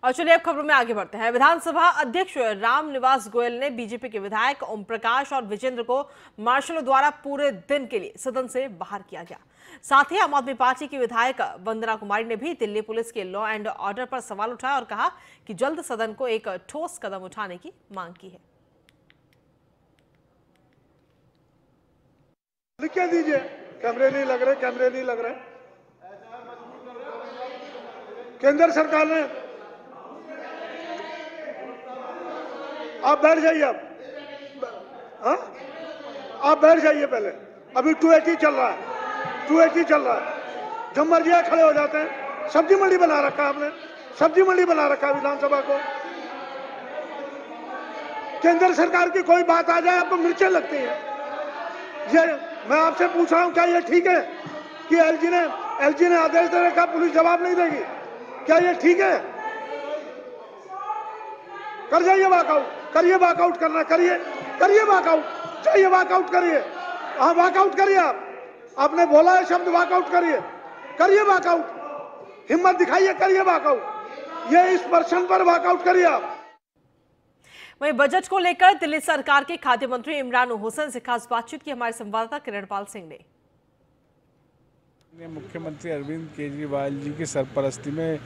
और चलिए अब खबरों में आगे बढ़ते हैं। विधानसभा अध्यक्ष रामनिवास गोयल ने बीजेपी के विधायक ओम प्रकाश और विजेंद्र को मार्शलों द्वारा पूरे दिन के लिए सदन से बाहर किया गया। साथ ही आम आदमी पार्टी की विधायक वंदना कुमारी ने भी दिल्ली पुलिस के लॉ एंड ऑर्डर पर सवाल उठाया और कहा कि जल्द सदन को एक ठोस कदम उठाने की मांग की है। लिख के दीजिए, कैमरे नहीं लग रहे, कैमरे नहीं लग रहे। केंद्र सरकार ने, आप बैठ जाइए, आप बैठ जाइए पहले। अभी 280 चल रहा है, 280 चल रहा है। जब मर्जी खड़े हो जाते हैं। सब्जी मंडी बना रखा है आपने, सब्जी मंडी बना रखा है विधानसभा को। केंद्र सरकार की कोई बात आ जाए आपको मिर्चें लगती हैं। ये मैं आपसे पूछ रहा हूं, क्या ये ठीक है कि एलजी ने आदेश दे रखा पुलिस जवाब नहीं देगी? क्या ये ठीक है? कर जाइए वॉकआउट, करिए वॉकआउट करना, करिए वॉकआउट, चाहिए वॉकआउट करिए। हाँ वॉकआउट करिए। आपने बोला है शब्द वॉकआउट करिए वॉकआउट, हिम्मत दिखाइए, करिए वॉकआउट। ये इस पर्सन पर वॉकआउट करिए आप। वहीं बजट को लेकर दिल्ली सरकार के खाद्य मंत्री इमरान हुसैन से खास बातचीत की हमारे संवाददाता किरणपाल सिंह ने। मुख्यमंत्री अरविंद केजरीवाल जी की सरपरस्ती में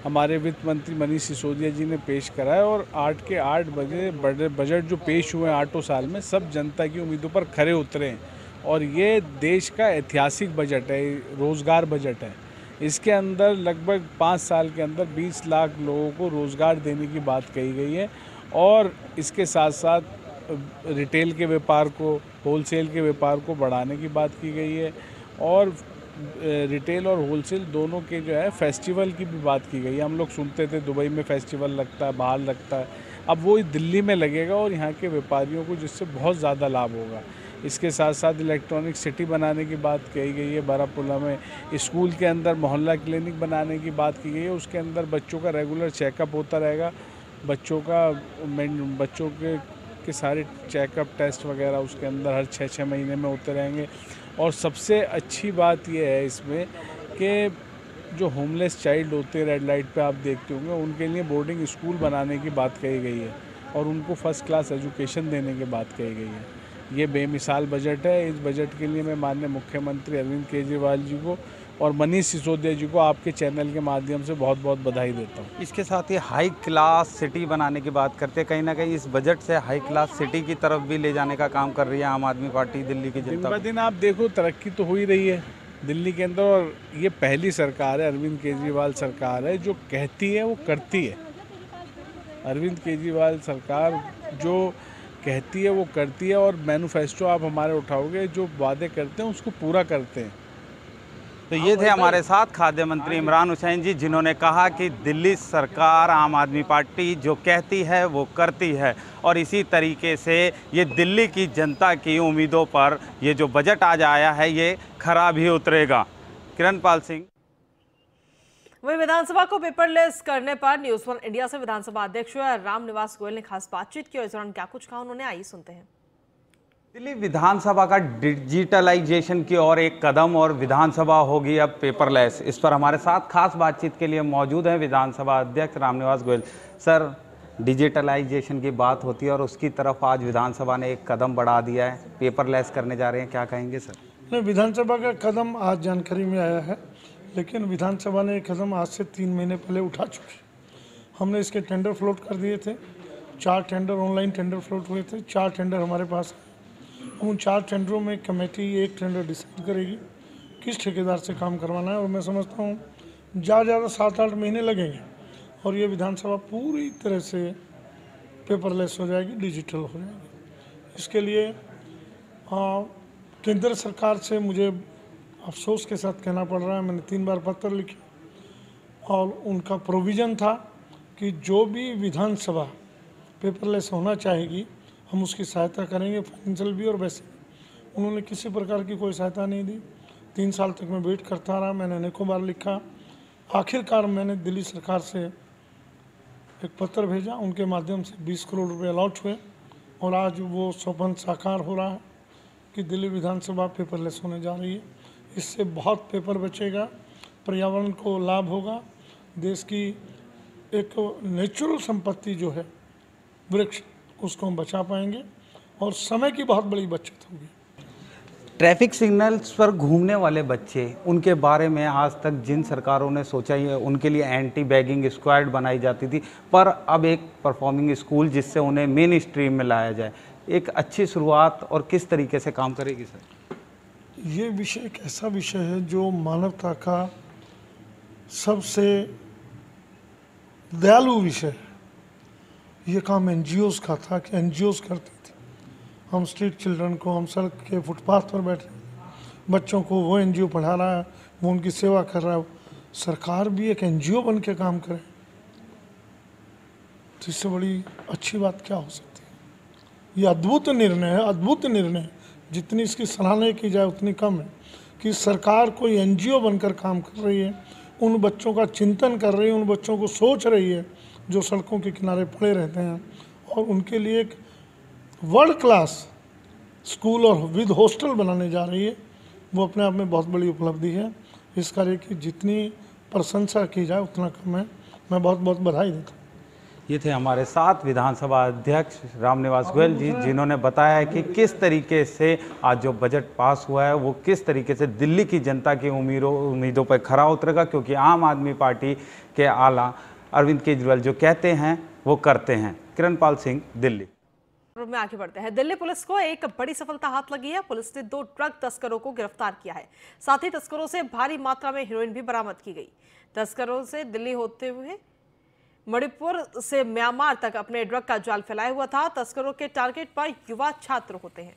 हमारे वित्त मंत्री मनीष सिसोदिया जी ने पेश करा है और 8 के 8 बजे बजट जो पेश हुए हैं 8 साल में सब जनता की उम्मीदों पर खरे उतरे हैं। और ये देश का ऐतिहासिक बजट है, रोज़गार बजट है। इसके अंदर लगभग 5 साल के अंदर 20 लाख लोगों को रोज़गार देने की बात कही गई है और इसके साथ साथ रिटेल के व्यापार को, होलसेल के व्यापार को बढ़ाने की बात की गई है और रिटेल और होलसेल दोनों के जो है फेस्टिवल की भी बात की गई है। हम लोग सुनते थे दुबई में फेस्टिवल लगता है, बाहर लगता है, अब वो दिल्ली में लगेगा और यहाँ के व्यापारियों को जिससे बहुत ज़्यादा लाभ होगा। इसके साथ साथ इलेक्ट्रॉनिक सिटी बनाने की बात कही गई है। बारापुला में स्कूल के अंदर मोहल्ला क्लिनिक बनाने की बात की गई है। उसके अंदर बच्चों का रेगुलर चेकअप होता रहेगा, बच्चों के सारे चेकअप टेस्ट वगैरह उसके अंदर हर 6-6 महीने में होते रहेंगे। और सबसे अच्छी बात यह है इसमें कि जो होमलेस चाइल्ड होते हैं, रेड लाइट पे आप देखते होंगे, उनके लिए बोर्डिंग स्कूल बनाने की बात कही गई है और उनको फर्स्ट क्लास एजुकेशन देने की बात कही गई है। ये बेमिसाल बजट है। इस बजट के लिए मैं माननीय मुख्यमंत्री अरविंद केजरीवाल जी को और मनीष सिसोदिया जी को आपके चैनल के माध्यम से बहुत बहुत बधाई देता हूँ। इसके साथ ही हाई क्लास सिटी बनाने की बात करते हैं, कहीं ना कहीं इस बजट से हाई क्लास सिटी की तरफ भी ले जाने का काम कर रही है आम आदमी पार्टी दिल्ली की जनता। दिन ब दिन आप देखो तरक्की तो हो ही रही है दिल्ली के अंदर और ये पहली सरकार है, अरविंद केजरीवाल सरकार है, जो कहती है वो करती है। अरविंद केजरीवाल सरकार जो कहती है वो करती है और मैनिफेस्टो आप हमारे उठाओगे, जो वादे करते हैं उसको पूरा करते हैं। तो ये थे हमारे साथ खाद्य मंत्री इमरान हुसैन जी, जिन्होंने कहा कि दिल्ली सरकार आम आदमी पार्टी जो कहती है वो करती है और इसी तरीके से ये दिल्ली की जनता की उम्मीदों पर ये जो बजट आज आया है ये खरा भी उतरेगा। किरणपाल सिंह। वहीं विधानसभा को पेपरलेस करने पर न्यूज़ 1 इंडिया से विधानसभा अध्यक्ष रामनिवास गोयल ने खास बातचीत की और इस दौरान क्या कुछ कहा उन्होंने, आइए सुनते हैं। दिल्ली विधानसभा का डिजिटलाइजेशन की ओर एक कदम और विधानसभा होगी अब पेपरलेस। इस पर हमारे साथ खास बातचीत के लिए मौजूद हैं विधानसभा अध्यक्ष रामनिवास गोयल। सर, डिजिटलाइजेशन की बात होती है और उसकी तरफ आज विधानसभा ने एक कदम बढ़ा दिया है, पेपरलेस करने जा रहे हैं, क्या कहेंगे सर? नहीं, विधानसभा का कदम आज जानकारी में आया है, लेकिन विधानसभा ने एक कदम आज से 3 महीने पहले उठा चुकी। हमने इसके टेंडर फ्लोट कर दिए थे, 4 टेंडर ऑनलाइन टेंडर फ्लोट हुए थे, 4 टेंडर हमारे पास। उन 4 टेंडरों में कमेटी एक टेंडर डिसाइड करेगी किस ठेकेदार से काम करवाना है और मैं समझता हूँ ज़्यादा 7-8 महीने लगेंगे और ये विधानसभा पूरी तरह से पेपरलेस हो जाएगी, डिजिटल हो जाएगी। इसके लिए केंद्र सरकार से मुझे अफसोस के साथ कहना पड़ रहा है, मैंने 3 बार पत्र लिखे और उनका प्रोविज़न था कि जो भी विधानसभा पेपरलेस होना चाहेगी हम उसकी सहायता करेंगे, फाइनेंशियल भी और वैसे। उन्होंने किसी प्रकार की कोई सहायता नहीं दी। 3 साल तक मैं वेट करता रहा, मैंने अनेकों बार लिखा। आखिरकार मैंने दिल्ली सरकार से एक पत्र भेजा, उनके माध्यम से 20 करोड़ रुपए अलॉट हुए और आज वो स्वप्न साकार हो रहा है कि दिल्ली विधानसभा पेपरलेस होने जा रही है। इससे बहुत पेपर बचेगा, पर्यावरण को लाभ होगा, देश की एक नेचुरल संपत्ति जो है वृक्ष, उसको हम बचा पाएंगे और समय की बहुत बड़ी बचत होगी। ट्रैफिक सिग्नल्स पर घूमने वाले बच्चे, उनके बारे में आज तक जिन सरकारों ने सोचा ही है, उनके लिए एंटी बैगिंग स्क्वाड बनाई जाती थी, पर अब एक परफॉर्मिंग स्कूल जिससे उन्हें मेन स्ट्रीम में लाया जाए, एक अच्छी शुरुआत और किस तरीके से काम करेगी सर? ये विषय एक ऐसा विषय है जो मानवता का सबसे दयालु विषय है। ये काम एनजीओज का था कि एनजीओज करती थी। हम स्ट्रीट चिल्ड्रन को, हम सड़क के फुटपाथ पर बैठे बच्चों को वो एनजीओ पढ़ा रहा है, वो उनकी सेवा कर रहा है। सरकार भी एक एनजीओ बन के काम करे तो इससे बड़ी अच्छी बात क्या हो सकती है। ये अद्भुत निर्णय है, अद्भुत निर्णय। जितनी इसकी सराहना की जाए उतनी कम है कि सरकार कोई एनजीओ बनकर काम कर रही है, उन बच्चों का चिंतन कर रही है, उन बच्चों को सोच रही है जो सड़कों के किनारे पड़े रहते हैं, और उनके लिए एक वर्ल्ड क्लास स्कूल और विद हॉस्टल बनाने जा रही है। वो अपने आप में बहुत बड़ी उपलब्धि है। इस कार्य की जितनी प्रशंसा की जाए उतना कम है। मैं बहुत बहुत बधाई देता हूँ। ये थे हमारे साथ विधानसभा अध्यक्ष रामनिवास गोयल जी, जिन्होंने बताया है कि किस तरीके से आज जो बजट पास हुआ है वो किस तरीके से दिल्ली की जनता की उम्मीदों पर खरा उतरेगा, क्योंकि आम आदमी पार्टी के आला अरविंद केजरीवाल जो कहते हैं वो करते हैं। किरणपाल सिंह, दिल्ली। में आगे बढ़ते हैं। दिल्ली पुलिस को एक बड़ी सफलता हाथ लगी है। पुलिस ने 2 ट्रक तस्करों को गिरफ्तार किया है। साथ ही तस्करों से भारी मात्रा में हेरोइन भी बरामद की गई। तस्करों से दिल्ली होते हुए मणिपुर से म्यांमार तक अपने ड्रग का जाल फैलाया हुआ था। तस्करों के टारगेट पर युवा छात्र होते हैं।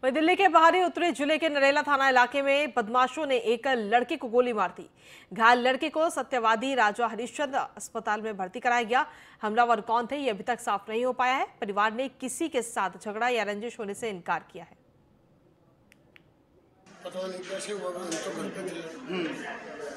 वहीं दिल्ली के बाहरी उत्तरी जिले के नरेला थाना इलाके में बदमाशों ने एक लड़के को गोली मार दी। घायल लड़के को सत्यवादी राजा हरिश्चंद्र अस्पताल में भर्ती कराया गया। हमलावर कौन थे ये अभी तक साफ नहीं हो पाया है। परिवार ने किसी के साथ झगड़ा या रंजिश होने से इनकार किया है। पता नहीं कैसे हुआ, हम तो घर पे थे।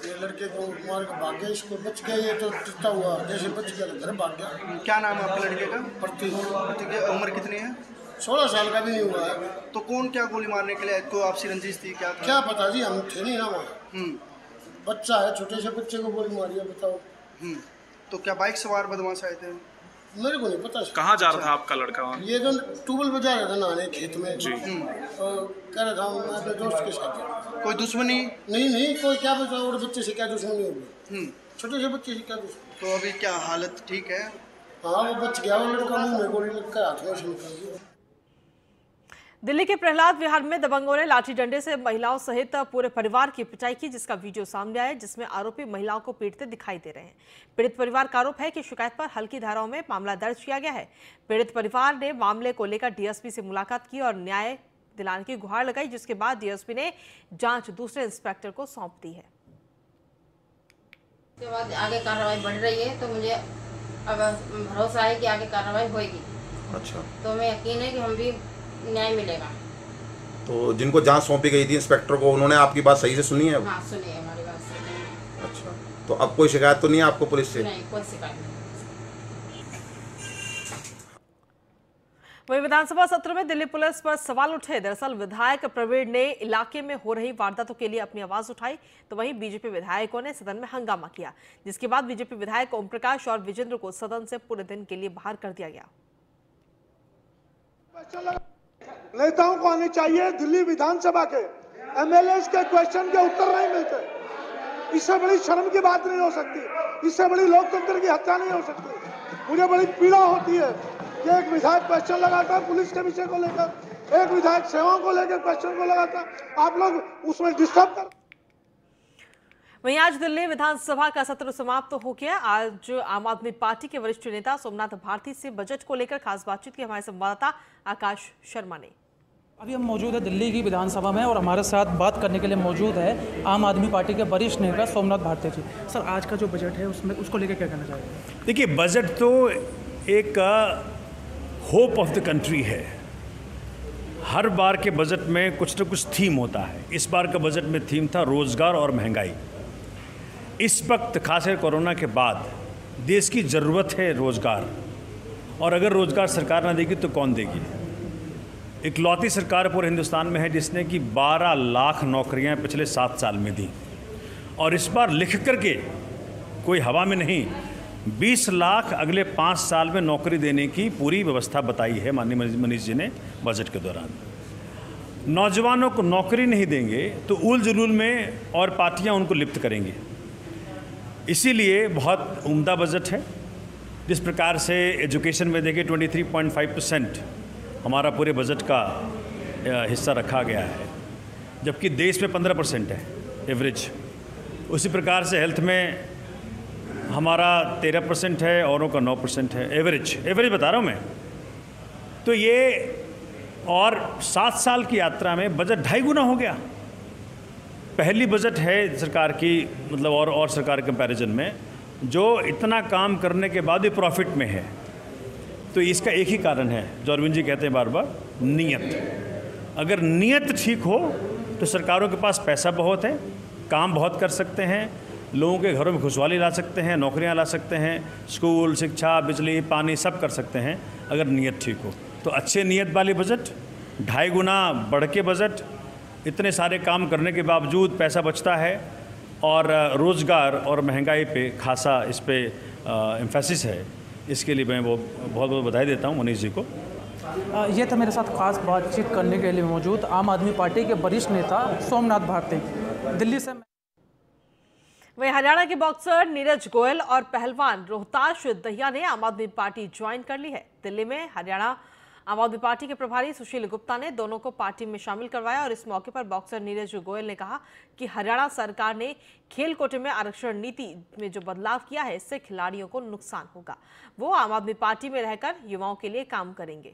ये लड़के को मार के भाग गया, इसको बच गया। ये तो टूटा हुआ जैसे बच गया घर भाग गया। क्या नाम है आपके लड़के का? प्रतीक। प्रतीक की उम्र कितनी है? 16 साल का भी नहीं हुआ है। तो कौन क्या गोली मारने के लिए, कोई आपसी रंजिश थी क्या था? क्या पता जी, हम थे नहीं ना वहाँ। बच्चा है, छोटे से बच्चे को गोली मारी है, बताओ। तो क्या बाइक सवार बदमाश आए थे? मेरे को नहीं पता। कहाँ जा रहा था आपका लड़का? ये जो ट्यूबवेल बजा रहा था नहाने खेत में जी। कह रहा था मैं अपने दोस्त के साथ। कोई दुश्मनी? नहीं, कोई क्या बचा, और बच्चे से क्या दुश्मनी होगी? छोटे से बच्चे से क्या दुश्मनी? तो अभी क्या हालत ठीक है? हाँ, वो बच गया। वो लड़का मुँह में गोली लगकर हाथ में से निकल गया। दिल्ली के प्रहलाद विहार में दबंगों ने लाठी डंडे से महिलाओं सहित पूरे परिवार की पिटाई की, जिसका वीडियो सामने आया, जिसमें आरोपी महिलाओं को पीटते दिखाई दे रहे हैं। पीड़ित परिवार का आरोप है कि शिकायत पर हल्की धाराओं में मामला दर्ज किया गया है। पीड़ित परिवार ने मामले को लेकर डीएसपी से मुलाकात की और न्याय दिलाने की गुहार लगाई, जिसके बाद डीएसपी ने जांच दूसरे इंस्पेक्टर को सौंप दी है। उसके बाद आगे कार्रवाई बढ़ रही है, तो मुझे अब भरोसा है कि आगे कार्रवाई होगी। अच्छा, तो मैं यकीन है कि हम भी न्याय मिलेगा। तो जिनको जांच सौंपी गई थी इंस्पेक्टर को, उन्होंने आपकी बात सही से सुनी है? हाँ, सुनी है हमारी बात सही। अच्छा, तो अब कोई शिकायत तो नहीं है आपको पुलिस से? नहीं, कोई शिकायत नहीं। वहीं विधानसभा सत्र में दिल्ली पुलिस पर सवाल उठे। दरअसल विधायक प्रवीण ने इलाके में हो रही वारदातों के लिए अपनी आवाज उठाई, तो वहीं बीजेपी विधायकों ने सदन में हंगामा किया, जिसके बाद बीजेपी विधायक ओम प्रकाश और विजेंद्र को सदन से पूरे दिन के लिए बाहर कर दिया गया। नेताओं को आनी चाहिए। दिल्ली विधानसभा के एमएलए के क्वेश्चन के उत्तर नहीं मिलते। इससे बड़ी शर्म की बात नहीं हो सकती, इससे बड़ी लोकतंत्र की हत्या नहीं हो सकती। मुझे बड़ी पीड़ा होती है कि एक विधायक क्वेश्चन लगाता है पुलिस के विषय को लेकर, एक विधायक सेवाओं को लेकर क्वेश्चन को लगाता है, आप लोग उसमें डिस्टर्ब कर। वहीं आज दिल्ली विधानसभा का सत्र समाप्त हो गया। आज आम आदमी पार्टी के वरिष्ठ नेता सोमनाथ भारती से बजट को लेकर खास बातचीत की हमारे संवाददाता आकाश शर्मा ने। अभी हम मौजूद है दिल्ली की विधानसभा में और हमारे साथ बात करने के लिए मौजूद है आम आदमी पार्टी के वरिष्ठ नेता सोमनाथ भारती जी। सर, आज का जो बजट है उसमें उसको लेकर क्या कहना चाहेंगे? देखिए, बजट तो एक होप ऑफ द कंट्री है। हर बार के बजट में कुछ न कुछ थीम होता है। इस बार का बजट में थीम था रोजगार और महंगाई। इस वक्त खासकर कोरोना के बाद देश की ज़रूरत है रोजगार, और अगर रोजगार सरकार ना देगी तो कौन देगी? इकलौती सरकार पूरे हिंदुस्तान में है जिसने कि 12 लाख नौकरियां पिछले 7 साल में दी, और इस बार लिख करके कोई हवा में नहीं, 20 लाख अगले 5 साल में नौकरी देने की पूरी व्यवस्था बताई है माननीय मनीष जी ने बजट के दौरान। नौजवानों को नौकरी नहीं देंगे तो उल जुलूल में और पार्टियां उनको लिप्त करेंगी। इसीलिए बहुत उम्दा बजट है। जिस प्रकार से एजुकेशन में देखिए 23.5% हमारा पूरे बजट का हिस्सा रखा गया है, जबकि देश में 15% है एवरेज। उसी प्रकार से हेल्थ में हमारा 13% है, औरों का 9% है एवरेज बता रहा हूँ मैं। तो ये और 7 साल की यात्रा में बजट 2.5 गुना हो गया। पहली बजट है सरकार की, मतलब और सरकार के कंपैरिजन में, जो इतना काम करने के बाद भी प्रॉफिट में है। तो इसका एक ही कारण है जो अरविंद जी कहते हैं बार बार, नीयत। अगर नीयत ठीक हो तो सरकारों के पास पैसा बहुत है, काम बहुत कर सकते हैं, लोगों के घरों में खुशहाली ला सकते हैं, नौकरियां ला सकते हैं, स्कूल, शिक्षा, बिजली, पानी सब कर सकते हैं अगर नीयत ठीक हो। तो अच्छे नीयत वाली बजट, 2.5 गुना बढ़ के बजट, इतने सारे काम करने के बावजूद पैसा बचता है, और रोज़गार और महंगाई पे खासा इस पे एम्फेसिस है। इसके लिए मैं बहुत बहुत बधाई देता हूँ मनीष जी को। ये था मेरे साथ खास बातचीत करने के लिए मौजूद आम आदमी पार्टी के वरिष्ठ नेता सोमनाथ भारती, दिल्ली से। वहीं हरियाणा के बॉक्सर नीरज गोयल और पहलवान रोहताश दहिया ने आम आदमी पार्टी ज्वाइन कर ली है। दिल्ली में हरियाणा आम आदमी पार्टी के प्रभारी सुशील गुप्ता ने दोनों को पार्टी में शामिल करवाया, और इस मौके पर बॉक्सर नीरज गोयल ने कहा कि हरियाणा सरकार ने खेल कोटे में आरक्षण नीति में जो बदलाव किया है, इससे खिलाड़ियों को नुकसान होगा। वो आम आदमी पार्टी में रहकर युवाओं के लिए काम करेंगे।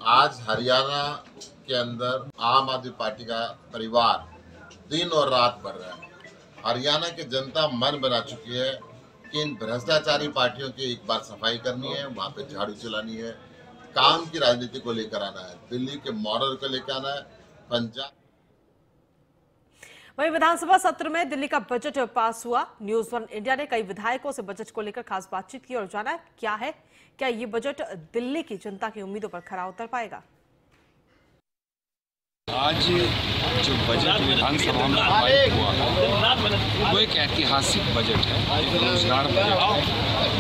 आज हरियाणा के अंदर आम आदमी पार्टी का परिवार दिन और रात बढ़ रहा है। हरियाणा की जनता मन बना चुकी है कि इन भ्रष्टाचारी पार्टियों की एक बार सफाई करनी है, वहाँ पे झाड़ू चलानी है, काम की राजनीति को लेकर आना है, दिल्ली के मॉडल को लेकर आना है, पंजाब। वहीं विधानसभा सत्र में दिल्ली का बजट पास हुआ। न्यूज़ 1 इंडिया ने कई विधायकों से बजट को लेकर खास बातचीत की और जाना क्या ये बजट दिल्ली की जनता की उम्मीदों पर खरा उतर पाएगा। आज जो बजट विधानसभा में पारित हुआ वो एक ऐतिहासिक बजट है, एक रोजगार बजट है,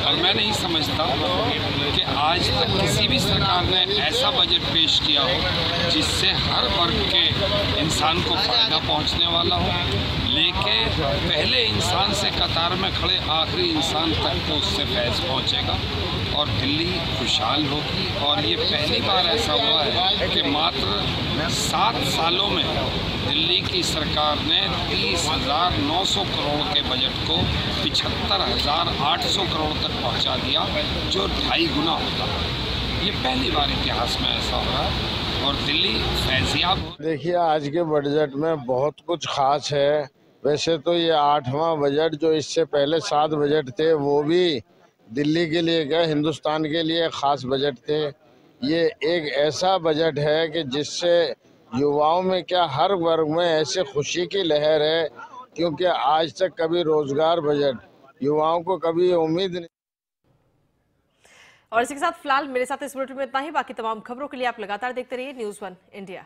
और मैं नहीं समझता कि आज तक किसी भी सरकार ने ऐसा बजट पेश किया हो जिससे हर वर्ग के इंसान को फायदा पहुंचने वाला हो, लेके पहले इंसान से कतार में खड़े आखिरी इंसान तक को उससे फैज़ पहुंचेगा और दिल्ली खुशहाल होगी। और ये पहली बार ऐसा हुआ है कि मात्र 7 सालों में दिल्ली की सरकार ने 30,900 करोड़ के बजट को 75,800 करोड़ तक पहुंचा दिया, जो 2.5 गुना होता है। ये पहली बार इतिहास में ऐसा हो रहा है और दिल्ली फैजियाब हो। देखिए, आज के बजट में बहुत कुछ खास है। वैसे तो ये 8वां बजट, जो इससे पहले 7 बजट थे, वो भी दिल्ली के लिए क्या, हिंदुस्तान के लिए खास बजट थे। ये एक ऐसा बजट है कि जिससे युवाओं में क्या, हर वर्ग में ऐसे खुशी की लहर है, क्योंकि आज तक कभी रोजगार बजट युवाओं को कभी उम्मीद नहीं। और इसी के साथ फिलहाल मेरे साथ इस बुलेटिन में इतना ही। बाकी तमाम खबरों के लिए आप लगातार देखते रहिए न्यूज़ 1 इंडिया।